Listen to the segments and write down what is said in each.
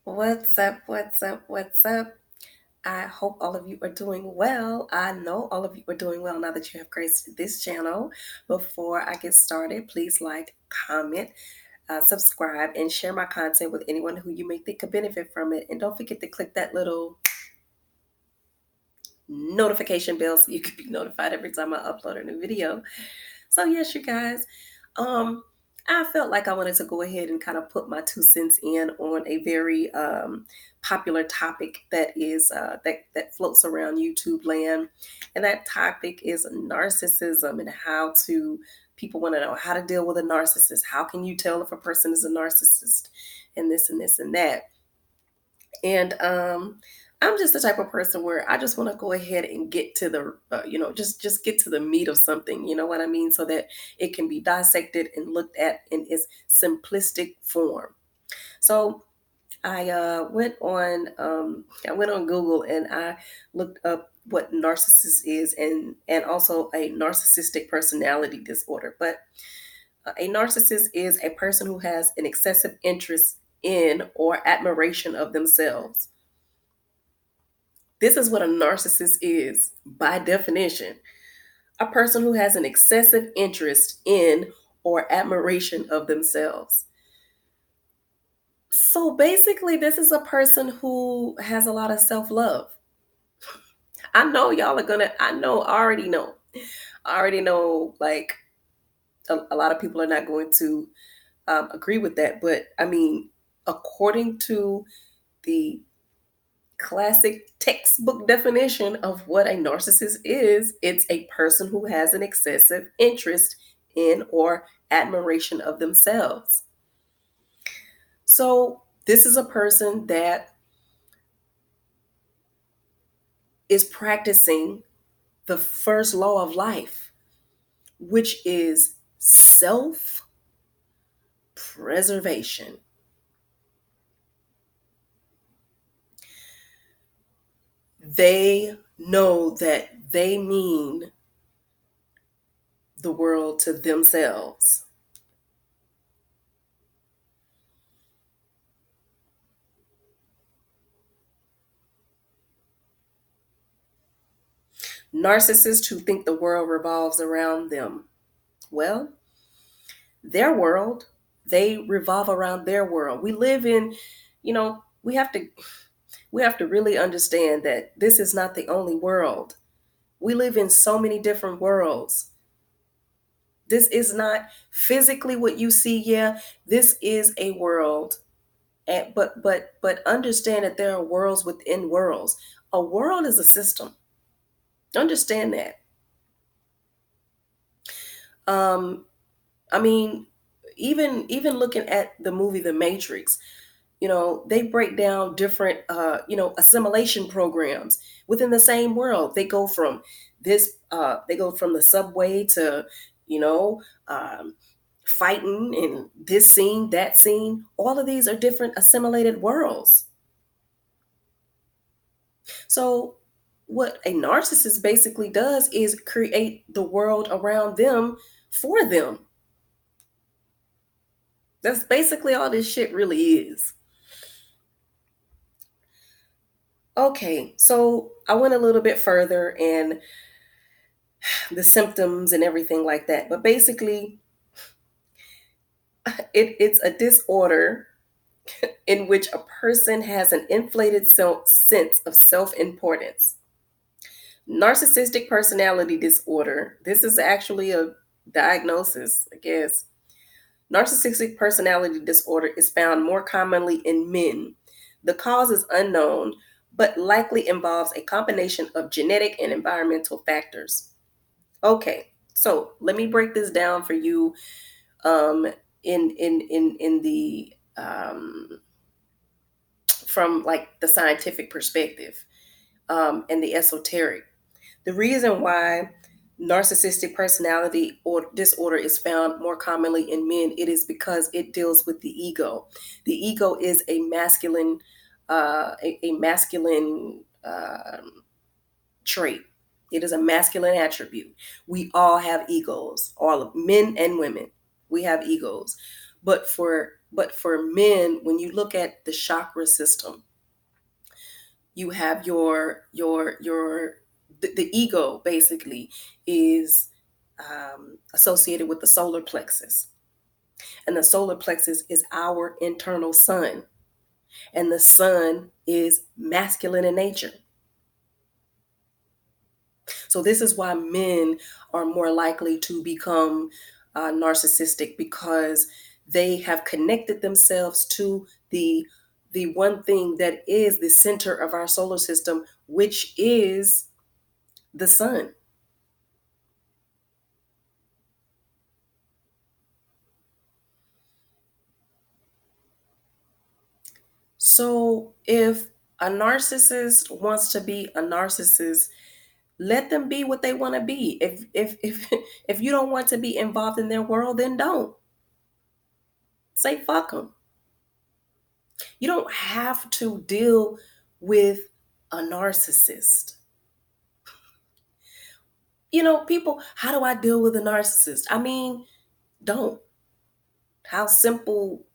What's up? What's up? What's up? I hope all of you are doing well. I know all of you are doing well now that you have graced this channel. Before I get started, please like, comment, subscribe, and share my content with anyone who you may think could benefit from it. And don't forget to click that little notification bell so you can be notified every time I upload a new video. So yes, you guys, um, I felt like I wanted to go ahead and kind of put my 2 cents in on a very popular topic that is that floats around YouTube land, and that topic is narcissism and how to. People want to know how to deal with a narcissist. How can you tell if a person is a narcissist, and this and this and that. And I'm just the type of person where I just want to go ahead and get to the, just get to the meat of something. You know what I mean? So that it can be dissected and looked at in its simplistic form. So I went on Google and I looked up what narcissist is and also a narcissistic personality disorder. But a narcissist is a person who has an excessive interest in or admiration of themselves. This is what a narcissist is by definition: a person who has an excessive interest in or admiration of themselves. So basically, this is a person who has a lot of self love. I know y'all are gonna, I know, I already know. I already know, like, a lot of people are not going to agree with that. But I mean, according to the classic textbook definition of what a narcissist is, it's a person who has an excessive interest in or admiration of themselves. So, this is a person that is practicing the first law of life, which is self preservation. They know that they mean the world to themselves. Narcissists who think the world revolves around them. Well, their world, they revolve around their world. We live in, we have to really understand that this is not the only world. We live in so many different worlds. This is not physically what you see. Yeah, this is a world. But understand that there are worlds within worlds. A world is a system. Understand that. Um, I mean, even looking at the movie The Matrix, they break down different assimilation programs within the same world. They go from the subway to, you know um, fighting and this scene, that scene. All of these are different assimilated worlds. So what a narcissist basically does is create the world around them for them. That's basically all this shit really is. Okay, so I went a little bit further and the symptoms and everything like that. But basically, it's a disorder in which a person has an inflated sense of self importance. Narcissistic personality disorder, this is actually a diagnosis, I guess. Narcissistic personality disorder is found more commonly in men. The cause is unknown, but likely involves a combination of genetic and environmental factors. Okay, so let me break this down for you um, in the from like the scientific perspective and the esoteric. The reason why narcissistic personality or disorder is found more commonly in men, it is because it deals with the ego. The ego is a masculine, a masculine trait. It is a masculine attribute. We all have egos, all of men and women. We have egos. But for But for men, when you look at the chakra system, you have the ego basically is associated with the solar plexus, and the solar plexus is our internal sun, and the sun is masculine in nature. So this is why men are more likely to become narcissistic, because they have connected themselves to the one thing that is the center of our solar system, which is the sun. So if a narcissist wants to be a narcissist, let them be what they want to be. If you don't want to be involved in their world, then don't. Say fuck them. You don't have to deal with a narcissist. People, how do I deal with a narcissist? I mean, don't. How simple,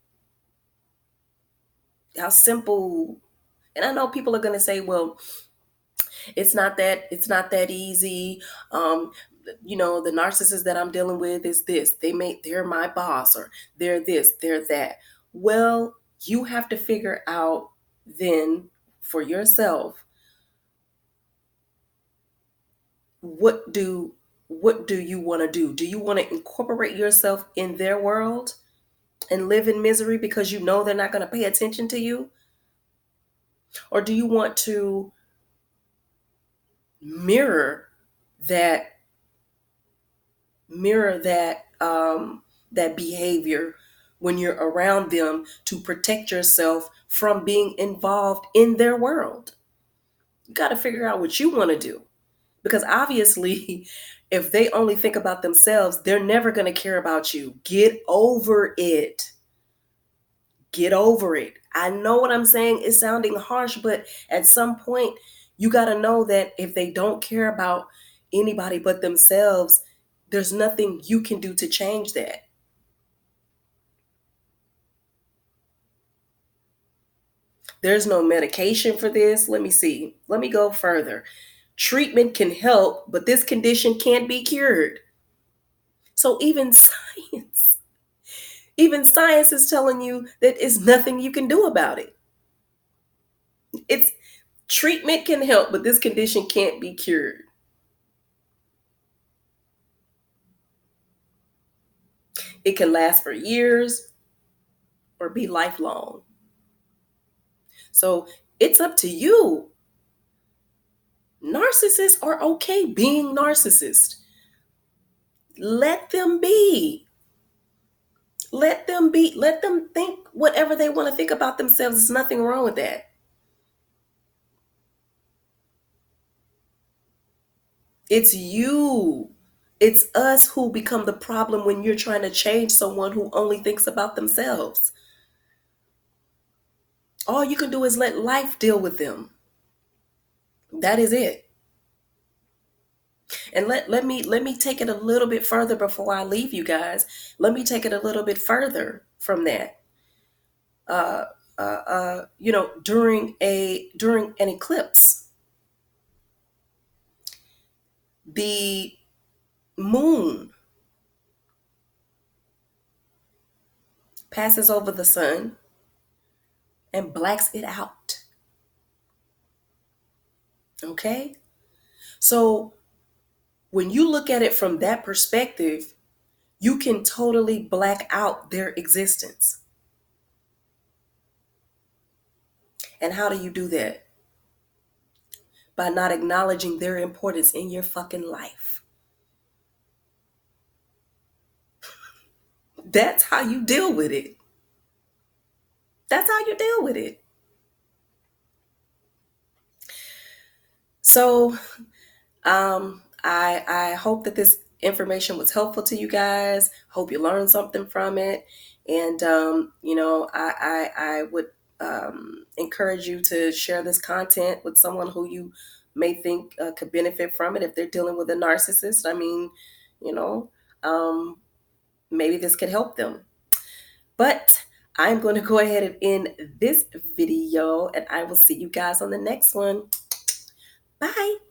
how simple. And I know people are going to say, well, it's not that easy. Um, the narcissist that I'm dealing with is this. They're my boss, or they're this, they're that. Well, you have to figure out then for yourself, what do you want to do? Do you want to incorporate yourself in their world and live in misery because you know they're not going to pay attention to you? Or do you want to mirror that that behavior when you're around them, to protect yourself from being involved in their world? You got to figure out what you want to do, because obviously if they only think about themselves, they're never going to care about you. Get over it. Get over it. I know what I'm saying is sounding harsh, but at some point you got to know that if they don't care about anybody but themselves, there's nothing you can do to change that. There's no medication for this. Let me see. Let me go further. Treatment can help, but this condition can't be cured. So even science is telling you that it's nothing you can do about it. It's Treatment can help, but this condition can't be cured. It can last for years or be lifelong. So it's up to you. Narcissists are okay being narcissists. Let them be. Let them be. Let them think whatever they want to think about themselves. There's nothing wrong with that. It's you. It's us who become the problem when you're trying to change someone who only thinks about themselves. All you can do is let life deal with them. That is it. And let me take it a little bit further before I leave you guys. Let me take it a little bit further from that. Uh, during an eclipse, the moon passes over the sun and blacks it out. Okay? So when you look at it from that perspective, you can totally black out their existence. And how do you do that? By not acknowledging their importance in your fucking life. That's how you deal with it. That's how you deal with it. So I hope that this information was helpful to you guys. Hope you learned something from it. And I would encourage you to share this content with someone who you may think could benefit from it if they're dealing with a narcissist. I mean, you know, um, maybe this could help them. But I'm going to go ahead and end this video, and I will see you guys on the next one. Bye.